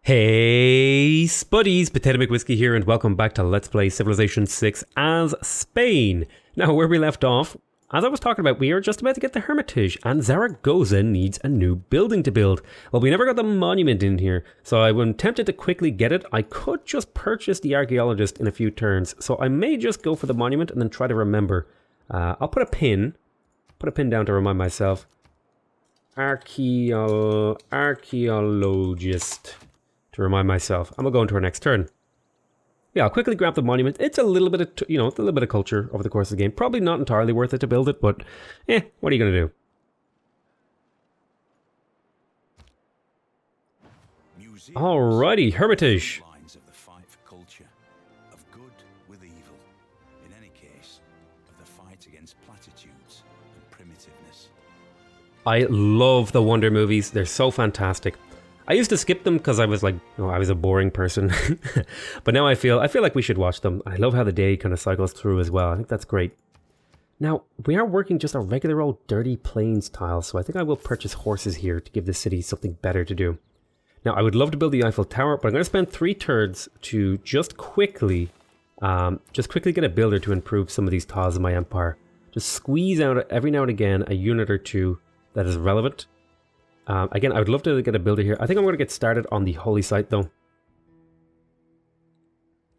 Hey spuddies, PotatoMcWhiskey here and welcome back to Let's Play Civilization 6 as Spain. Now where we left off, as I was talking about, we are just about to get the Hermitage and Zaragoza needs a new building to build. Well, we never got the monument in here, so I'm tempted to quickly get it. I could just purchase the archaeologist in a few turns, so I may just go for the monument and then try to remember. I'll put a pin down to remind myself. Archaeologist. To remind myself. I'm gonna go into our next turn. Yeah, I'll quickly grab the monument. It's a little bit of, a little bit of culture over the course of the game. Probably not entirely worth it to build it, but what are you gonna do? Alrighty, Hermitage. Lines of the fight for culture, of good with evil. In any case, of the fight against platitudes and primitiveness. I love the Wonder movies. They're so fantastic. I used to skip them because I was like, I was a boring person. But now I feel like we should watch them. I love how the day kind of cycles through as well. I think that's great. Now, we are working just a regular old dirty plains tile, so I think I will purchase horses here to give the city something better to do. Now, I would love to build the Eiffel Tower, but I'm going to spend 3 turns to just quickly get a builder to improve some of these tiles in my empire. Just squeeze out every now and again a unit or two that is relevant. Again, I would love to get a builder here. I think I'm going to get started on the holy site though.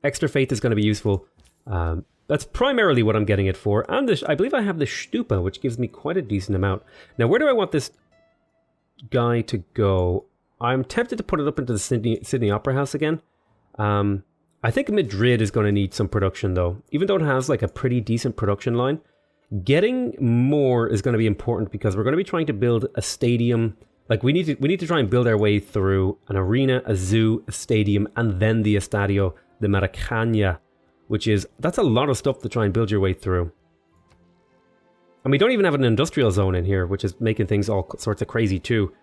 Extra faith is going to be useful. That's primarily what I'm getting it for. And I believe I have the stupa, which gives me quite a decent amount. Now, where do I want this guy to go? I'm tempted to put it up into the Sydney Opera House again. I think Madrid is going to need some production though. Even though it has like a pretty decent production line, getting more is going to be important because we're going to be trying to build a stadium. Like we need to try and build our way through an arena, a zoo, a stadium, and then the Estadio de Maracaña, that's a lot of stuff to try and build your way through. And we don't even have an industrial zone in here, which is making things all sorts of crazy too.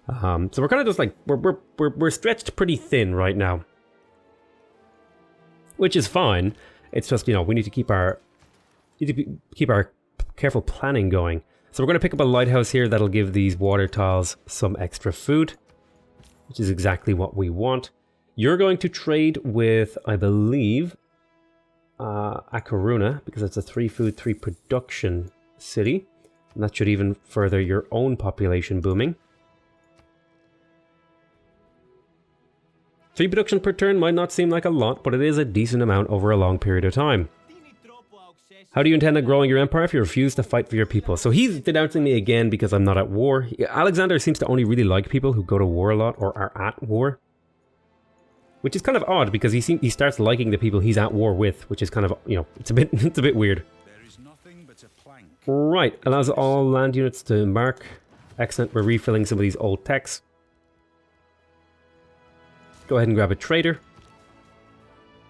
So we're kind of just like we're stretched pretty thin right now, which is fine. It's just we need to keep our careful planning going. So we're going to pick up a lighthouse here that'll give these water tiles some extra food, which is exactly what we want. You're going to trade with, I believe, A Coruña, because it's a 3 food, 3 production city. And that should even further your own population booming. 3 production per turn might not seem like a lot, but it is a decent amount over a long period of time. How do you intend on growing your empire if you refuse to fight for your people? So he's denouncing me again because I'm not at war. Alexander seems to only really like people who go to war a lot or are at war. Which is kind of odd because he starts liking the people he's at war with, which is kind of, it's a bit weird. There is nothing but a plank. Right, allows all land units to embark. Excellent, we're refilling some of these old techs. Go ahead and grab a trader.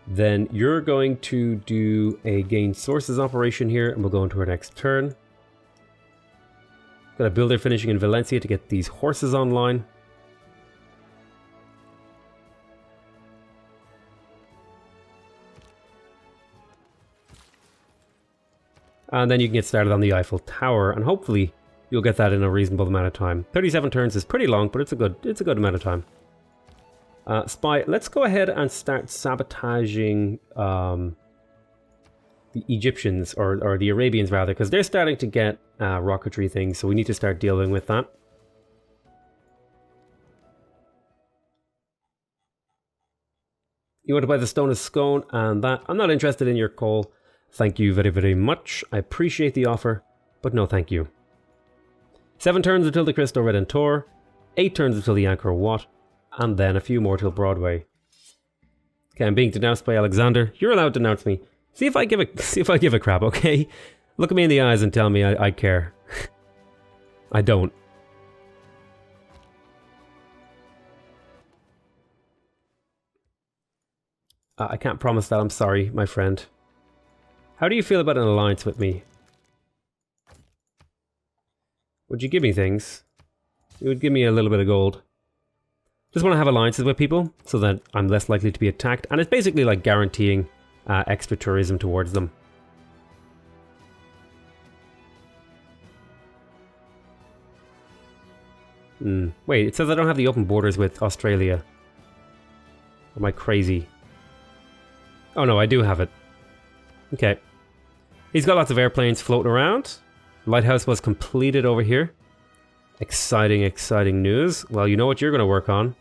Then you're going to do a gain sources operation here, and we'll go into our next turn. Got a builder finishing in Valencia to get these horses online. And then you can get started on the Eiffel Tower, and hopefully you'll get that in a reasonable amount of time. 37 turns is pretty long, but it's a good amount of time. Spy, let's go ahead and start sabotaging the Egyptians, or the Arabians rather, because they're starting to get rocketry things, so we need to start dealing with that. You want to buy the Stone of Scone and that? I'm not interested in your coal. Thank you very, very much. I appreciate the offer, but no thank you. 7 turns until the Cristo Redentor, 8 turns until the Angkor Wat, and then a few more till Broadway. Okay, I'm being denounced by Alexander. You're allowed to denounce me. See if I give a crap, okay? Look at me in the eyes and tell me I care. I don't. I can't promise that, I'm sorry, my friend. How do you feel about an alliance with me? Would you give me things? You would give me a little bit of gold. Just want to have alliances with people so that I'm less likely to be attacked, and it's basically like guaranteeing extra tourism towards them. Wait, it says I don't have the open borders with Australia. Or am I crazy? Oh no, I do have it. Okay. He's got lots of airplanes floating around. Lighthouse was completed over here. Exciting, exciting news. Well, you know what you're going to work on.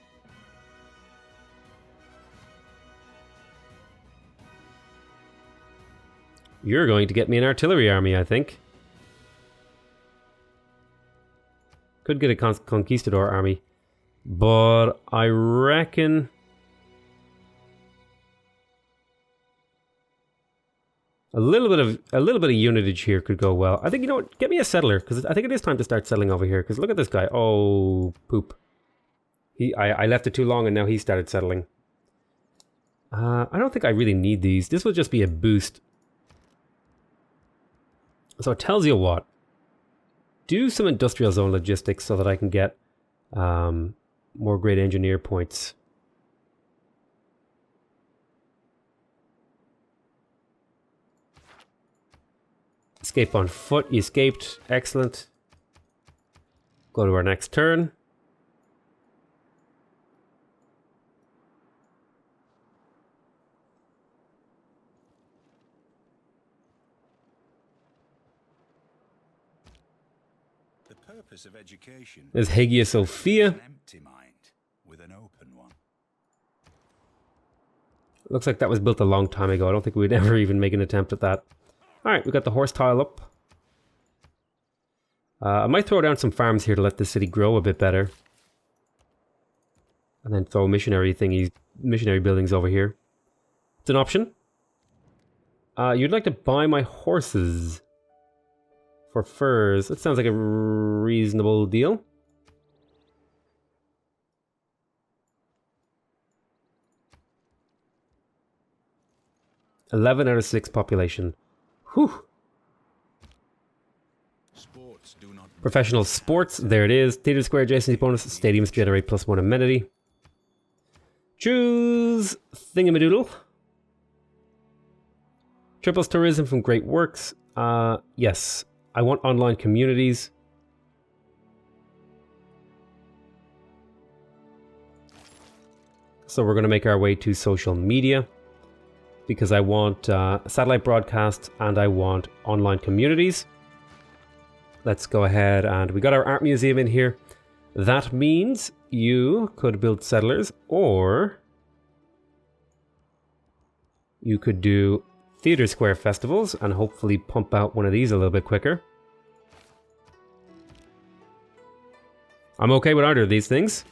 You're going to get me an artillery army, I think. Could get a conquistador army. But I reckon... A little bit of unitage here could go well. I think, you know what, get me a settler, because I think it is time to start settling over here, because look at this guy. Oh, poop. I left it too long and now he started settling. I don't think I really need these. This will just be a boost. So it tells you what. Do some industrial zone logistics so that I can get more great engineer points. Escape on foot. You escaped. Excellent. Go to our next turn. The purpose of education There's Hagia Sophia. an empty mind with an open one. Looks like that was built a long time ago. I don't think we'd ever even make an attempt at that. Alright, we got the horse tile up. I might throw down some farms here to let the city grow a bit better. And then throw missionary buildings over here. It's an option. You'd like to buy my horses for furs. That sounds like a reasonable deal. $11 out of 6 population. Whew. Sports do not Professional sports, there it is. Theater square adjacency bonus. Stadiums generate +1 amenity. Choose Thingamadoodle. Triples tourism from Great Works. Yes. I want online communities. So we're going to make our way to social media. Because I want satellite broadcasts and I want online communities. Let's go ahead and we got our art museum in here. That means you could build settlers or you could do theater square festivals and hopefully pump out one of these a little bit quicker. I'm okay with either of these things.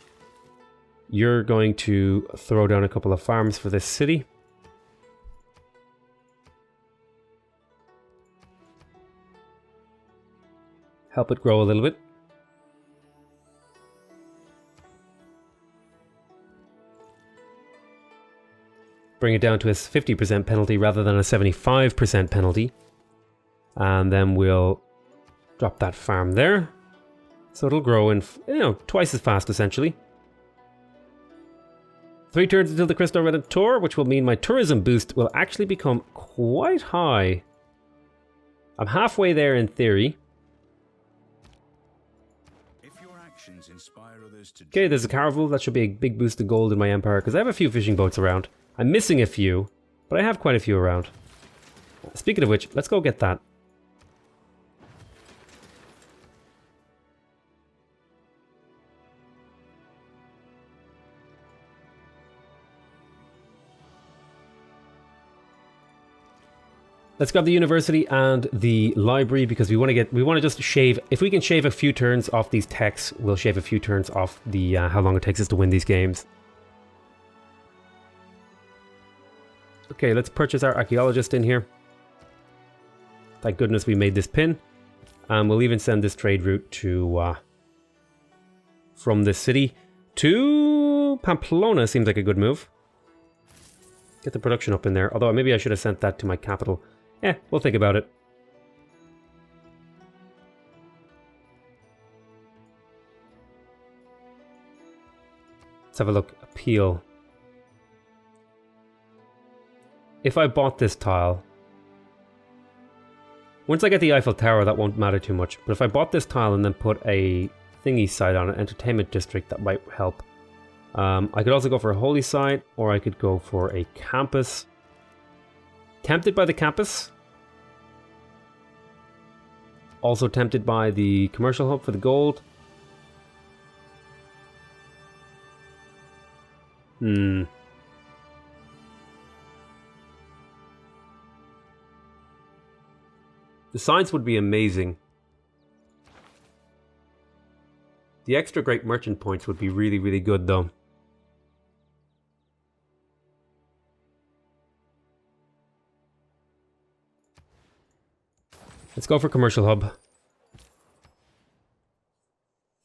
You're going to throw down a couple of farms for this city. Help it grow a little bit. Bring it down to a 50% penalty rather than a 75% penalty. And then we'll drop that farm there. So it'll grow in, twice as fast essentially. 3 turns until the Cristo Redentor, which will mean my tourism boost will actually become quite high. I'm halfway there in theory. Okay, there's a caravel. That should be a big boost of gold in my empire, because I have a few fishing boats around. I'm missing a few, but I have quite a few around. Speaking of which, let's go get that. Let's grab the university and the library because we want to just shave. If we can shave a few turns off these techs, we'll shave a few turns off the how long it takes us to win these games. Okay, let's purchase our archaeologist in here. Thank goodness we made this pin. And we'll even send this trade route to from this city to Pamplona. Seems like a good move. Get the production up in there. Although maybe I should have sent that to my capital. We'll think about it. Let's have a look. Appeal. If I bought this tile... Once I get the Eiffel Tower, that won't matter too much. But if I bought this tile and then put a thingy site on it, entertainment district, that might help. I could also go for a holy site, or I could go for a campus. Tempted by the campus. Also tempted by the commercial hub for the gold. The science would be amazing. The extra great merchant points would be really, really good though. Let's go for commercial hub.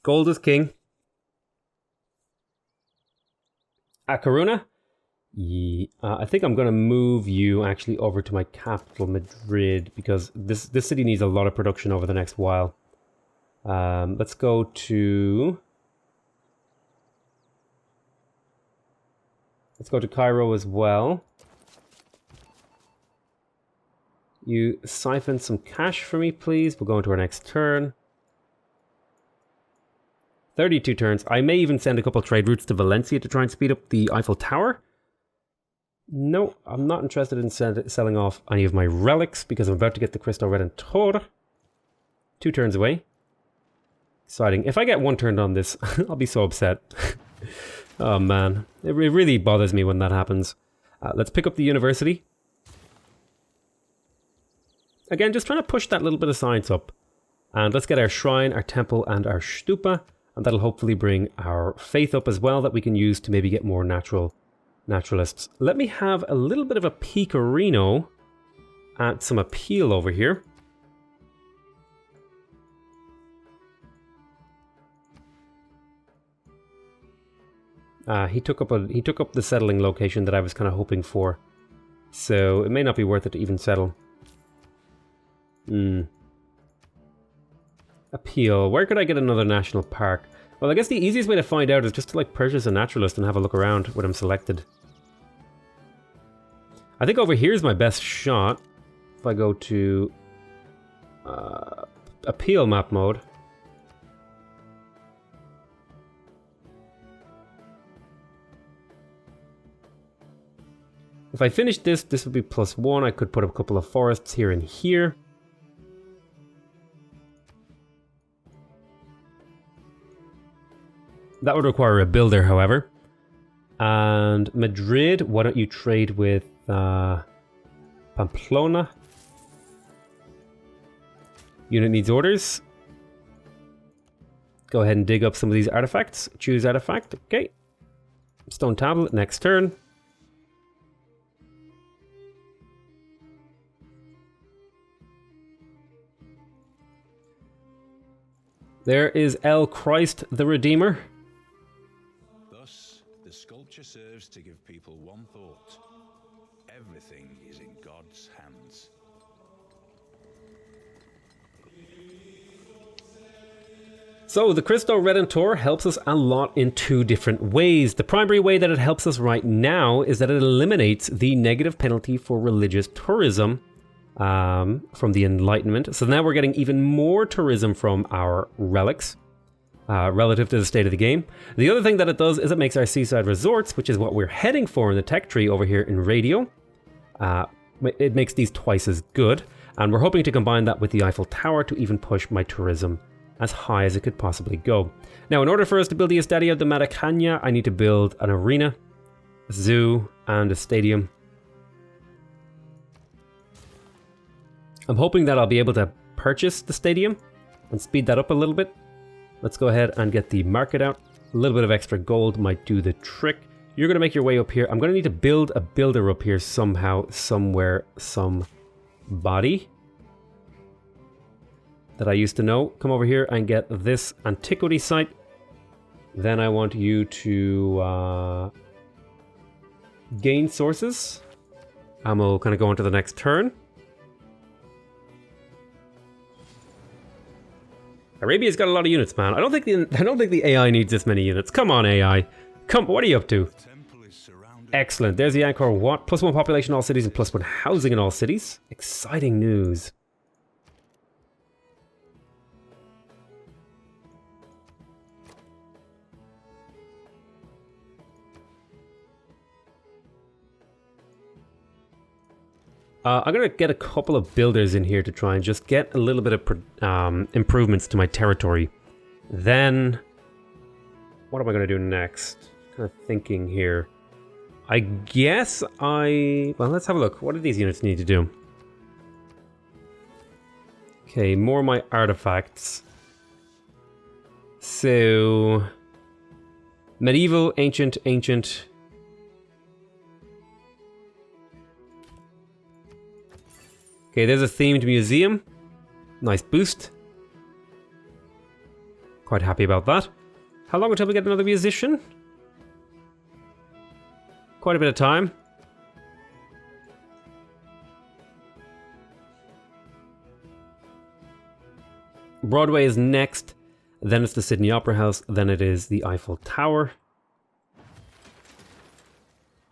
Gold is king. Karuna? Yeah, I think I'm going to move you actually over to my capital, Madrid, because this city needs a lot of production over the next while. Let's go to... Let's go to Cairo as well. You siphon some cash for me, please. We'll go into our next turn. 32 turns. I may even send a couple trade routes to Valencia to try and speed up the Eiffel Tower. No, I'm not interested in selling off any of my relics because I'm about to get the Cristo Redentor. 2 turns away. Exciting. If I get 1 turn on this, I'll be so upset. Oh man, it really bothers me when that happens. Let's pick up the university. Again, just trying to push that little bit of science up. And let's get our shrine, our temple, and our stupa. And that'll hopefully bring our faith up as well that we can use to maybe get more naturalists. Let me have a little bit of a pecorino at some appeal over here. He took up the settling location that I was kind of hoping for. So it may not be worth it to even settle. Appeal. Where could I get another national park? Well, I guess the easiest way to find out is just to like purchase a naturalist and have a look around when I'm selected. I think over here is my best shot. If I go to appeal map mode. If I finish this, this would be +1. I could put a couple of forests here and here. That would require a builder, however. And Madrid, why don't you trade with Pamplona? Unit needs orders. Go ahead and dig up some of these artifacts. Choose artifact. Okay. Stone tablet, next turn. There is El Christ the Redeemer. Thus, the sculpture serves to give people one thought. Everything is in God's hands. So the Cristo Redentor helps us a lot in 2 different ways. The primary way that it helps us right now is that it eliminates the negative penalty for religious tourism from the Enlightenment. So now we're getting even more tourism from our relics relative to the state of the game. The other thing that it does is it makes our seaside resorts, which is what we're heading for in the tech tree over here in radio. It makes these twice as good. And we're hoping to combine that with the Eiffel Tower to even push my tourism as high as it could possibly go. Now, in order for us to build the Estadio de Maracaña, I need to build an arena, a zoo, and a stadium. I'm hoping that I'll be able to purchase the stadium and speed that up a little bit. Let's go ahead and get the market out. A little bit of extra gold might do the trick. You're going to make your way up here. I'm going to need to build a builder up here somehow, somewhere, somebody that I used to know. Come over here and get this antiquity site. Then I want you to gain sources. And we'll kind of go on to the next turn. Arabia's got a lot of units, man. I don't think the AI needs this many units. Come on, AI. What are you up to? Excellent. There's the Angkor Wat. +1 population in all cities and +1 housing in all cities. Exciting news. I'm going to get a couple of builders in here to try and just get a little bit of improvements to my territory. Then, what am I going to do next? Kind of thinking here. I guess well, let's have a look. What do these units need to do? Okay, more of my artifacts. So, medieval, ancient, ancient. Okay, there's a themed museum. Nice boost. Quite happy about that. How long until we get another musician? Quite a bit of time. Broadway is next. Then it's the Sydney Opera House. Then it is the Eiffel Tower.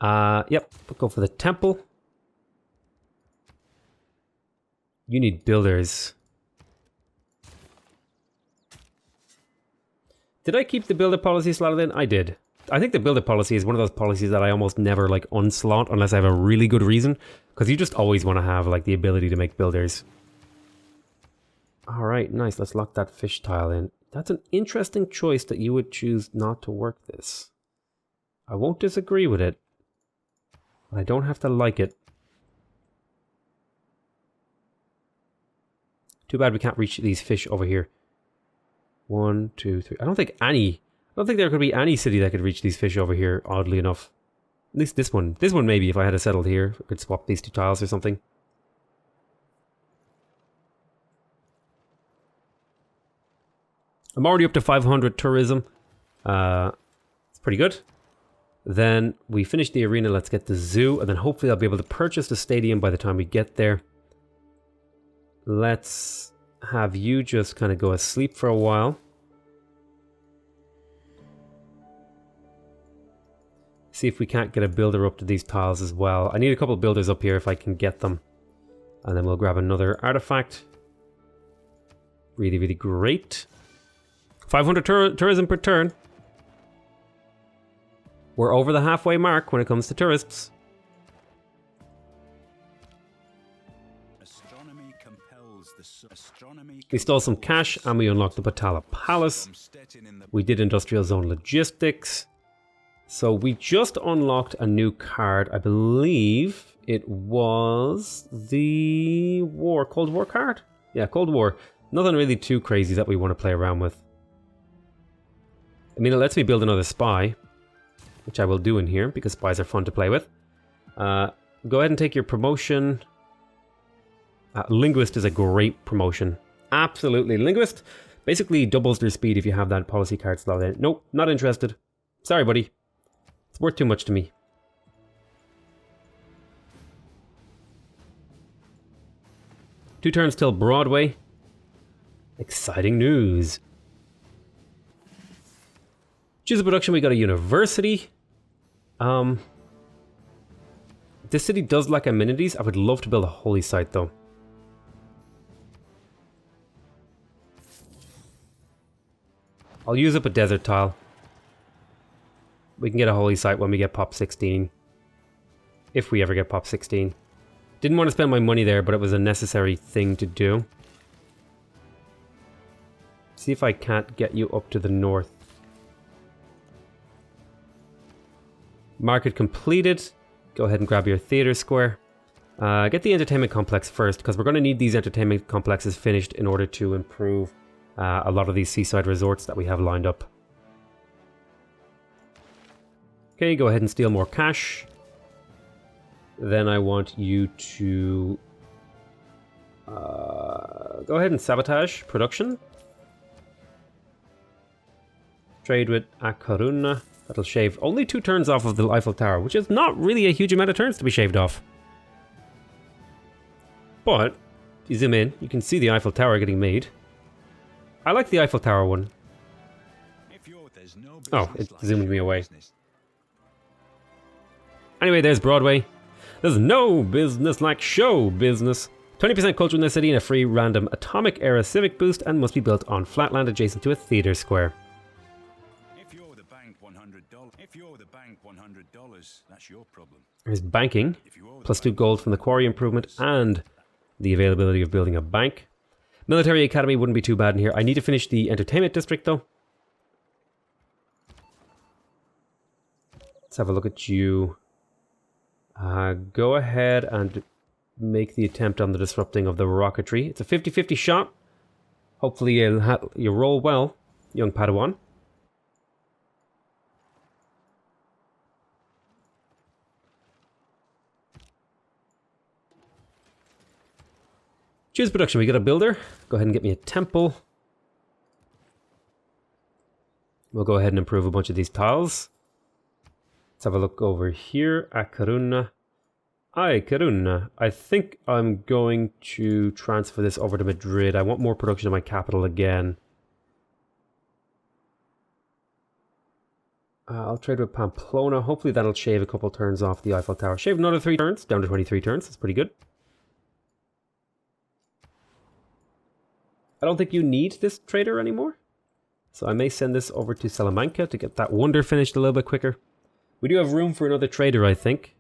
Yep, we'll go for the temple. You need builders. Did I keep the builder policy slotted in? I did. I think the builder policy is one of those policies that I almost never like unslot unless I have a really good reason. Because you just always want to have like the ability to make builders. Alright, nice. Let's lock that fish tile in. That's an interesting choice that you would choose not to work this. I won't disagree with it. But I don't have to like it. Too bad we can't reach these fish over here. 1, 2, 3. I don't think there could be any city that could reach these fish over here, oddly enough. At least this one. This one maybe, if I had settled here. I could swap these two tiles or something. I'm already up to 500 tourism. It's pretty good. Then we finish the arena, let's get the zoo, and then hopefully I'll be able to purchase the stadium by the time we get there. Let's have you just kind of go asleep for a while. See if we can't get a builder up to these tiles as well. I need a couple of builders up here if I can get them. And then we'll grab another artifact. Really, really great. 500 tourism per turn. We're over the halfway mark when it comes to tourists. We stole some cash and we unlocked the Patala Palace. We did industrial zone logistics. So we just unlocked a new card. I believe it was the Cold War card. Yeah, Cold War. Nothing really too crazy that we want to play around with. I mean, it lets me build another spy, which I will do in here because spies are fun to play with. Go ahead and take your promotion. Linguist is a great promotion. Absolutely. Linguist basically doubles their speed if you have that policy card slotted in. Nope, not interested. Sorry, buddy. It's worth too much to me. Two turns till Broadway. Exciting news. Choose a production, we got a university. This city does lack amenities. I would love to build a holy site though. I'll use up a desert tile. We can get a holy site when we get pop 16. If we ever get pop 16. Didn't want to spend my money there, but it was a necessary thing to do. See if I can't get you up to the north. Market completed. Go ahead and grab your theater square. Get the entertainment complex first, because we're going to need these entertainment complexes finished in order to improve a lot of these seaside resorts that we have lined up. Okay, go ahead and steal more cash. Then I want you to go ahead and sabotage production. Trade with Akaruna. That'll shave only 2 turns off of the Eiffel Tower, which is not really a huge amount of turns to be shaved off. But, if you zoom in, you can see the Eiffel Tower getting made. I like the Eiffel Tower one. Oh, it zoomed me away. Anyway, there's Broadway. There's no business like show business. 20% culture in the city and a free random atomic era civic boost, and must be built on flatland adjacent to a theater square. If you owe the bank $100, that's your problem. There's banking. If you owe the Plus 2 bank gold from the quarry improvement and the availability of building a bank. Military academy wouldn't be too bad in here. I need to finish the entertainment district though. Let's have a look at you. Go ahead and make the attempt on the disrupting of the rocketry. It's a 50-50 shot. Hopefully you'll roll well, young Padawan. Choose production. We got a builder. Go ahead and get me a temple. We'll go ahead and improve a bunch of these tiles. Let's have a look over here at Karuna. Karuna. I think I'm going to transfer this over to Madrid. I want more production of my capital again. I'll trade with Pamplona. Hopefully that'll shave a couple turns off the Eiffel Tower. Shave another 3 turns, down to 23 turns. That's pretty good. I don't think you need this trader anymore. So I may send this over to Salamanca to get that wonder finished a little bit quicker. We do have room for another trader, I think.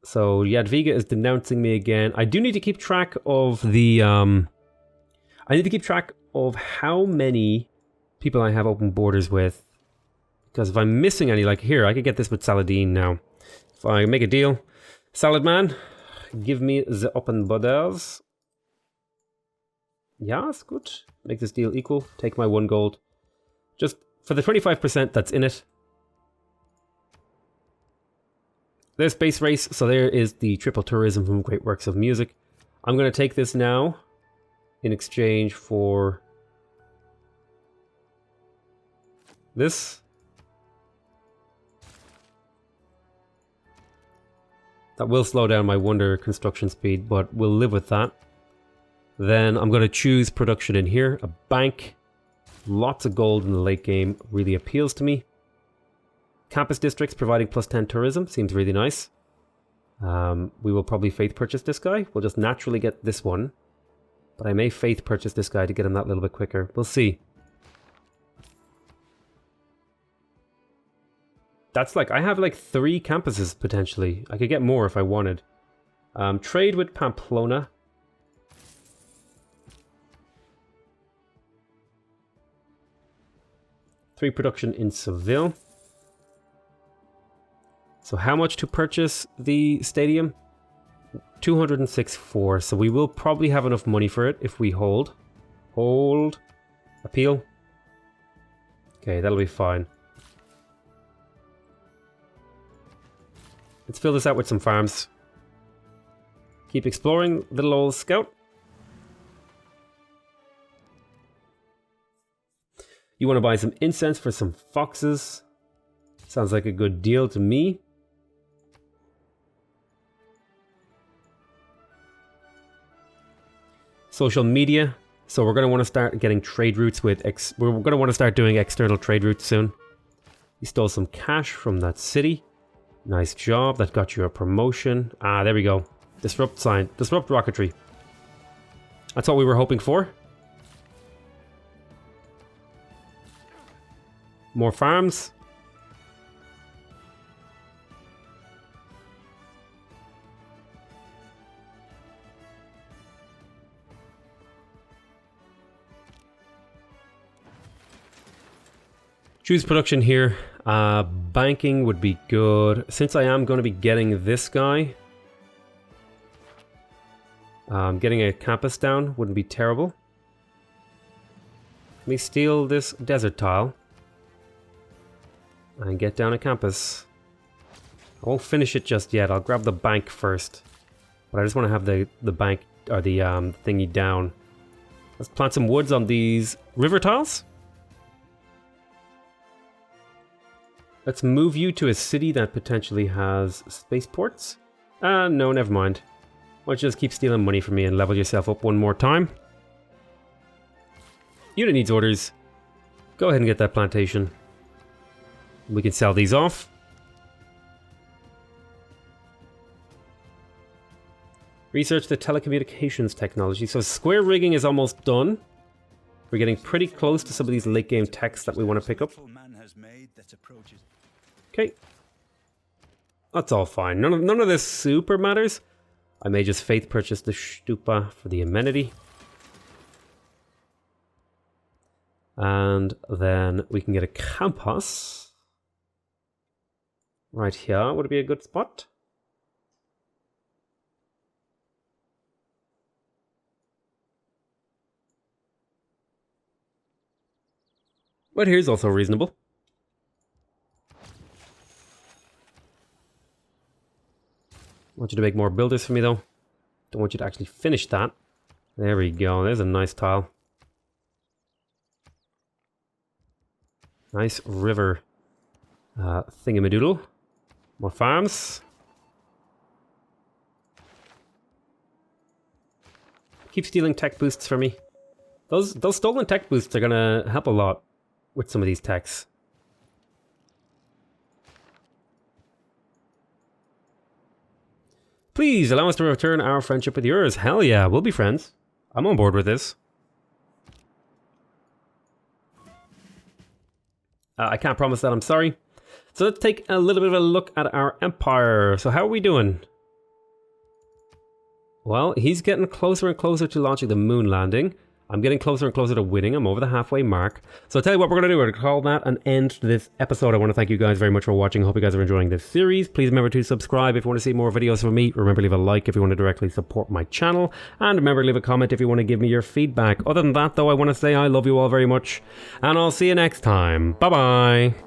So Jadwiga is denouncing me again. I do need to keep track of the... I need to keep track of how many people I have open borders with. Because if I'm missing any, like here, I could get this with Saladin now. If I make a deal, Salad Man, give me the open borders. Yeah, it's good. Make this deal equal. Take my 1 gold. Just for the 25% that's in it. There's Space Race, so there is the triple tourism from Great Works of Music. I'm going to take this now in exchange for this. That will slow down my wonder construction speed, but we'll live with that. Then I'm going to choose production in here. A bank. Lots of gold in the late game really appeals to me. Campus districts providing plus 10 tourism seems really nice. We will probably faith purchase this guy. We'll just naturally get this one. But I may faith purchase this guy to get him that little bit quicker. We'll see. That's like, I have like 3 campuses potentially. I could get more if I wanted. Trade with Pamplona. Three production in Seville. So how much to purchase the stadium? 206.4. So we will probably have enough money for it if we hold. Hold. Appeal. Okay, that'll be fine. Let's fill this out with some farms. Keep exploring, little old scout. You want to buy some incense for some foxes. Sounds like a good deal to me. Social media. So we're going to want to start getting trade routes with... we're going to want to start doing external trade routes soon. You stole some cash from that city. Nice job. That got you a promotion. Ah, there we go. Disrupt sign. Disrupt rocketry. That's what we were hoping for. More farms. Choose production here. Banking would be good. Since I am going to be getting this guy, getting a campus down wouldn't be terrible. Let me steal this desert tile and get down a campus. I won't finish it just yet. I'll grab the bank first, but I just want to have the bank or the thingy down. Let's plant some woods on these river tiles. Let's move you to a city that potentially has spaceports. No, never mind. Why don't you just keep stealing money from me and level yourself up one more time? Unit needs orders. Go ahead and get that plantation. We can sell these off. Research the telecommunications technology. So square rigging is almost done. We're getting pretty close to some of these late game techs that we want to pick up. Okay. That's all fine. None of this super matters. I may just faith purchase the stupa for the amenity. And then we can get a campus. Right here would be a good spot. But here's also reasonable. I want you to make more builders for me though. Don't want you to actually finish that. There we go, there's a nice tile. Nice river thingamadoodle. More farms. Keep stealing tech boosts for me. Those stolen tech boosts are gonna help a lot with some of these techs. Please allow us to return our friendship with yours. Hell yeah, we'll be friends. I'm on board with this. I can't promise that, I'm sorry. So let's take a little bit of a look at our empire. So how are we doing? Well, he's getting closer and closer to launching the moon landing. I'm getting closer and closer to winning. I'm over the halfway mark. So I'll tell you what we're going to do. We're going to call that an end to this episode. I want to thank you guys very much for watching. I hope you guys are enjoying this series. Please remember to subscribe if you want to see more videos from me. Remember to leave a like if you want to directly support my channel. And remember to leave a comment if you want to give me your feedback. Other than that, though, I want to say I love you all very much. And I'll see you next time. Bye-bye.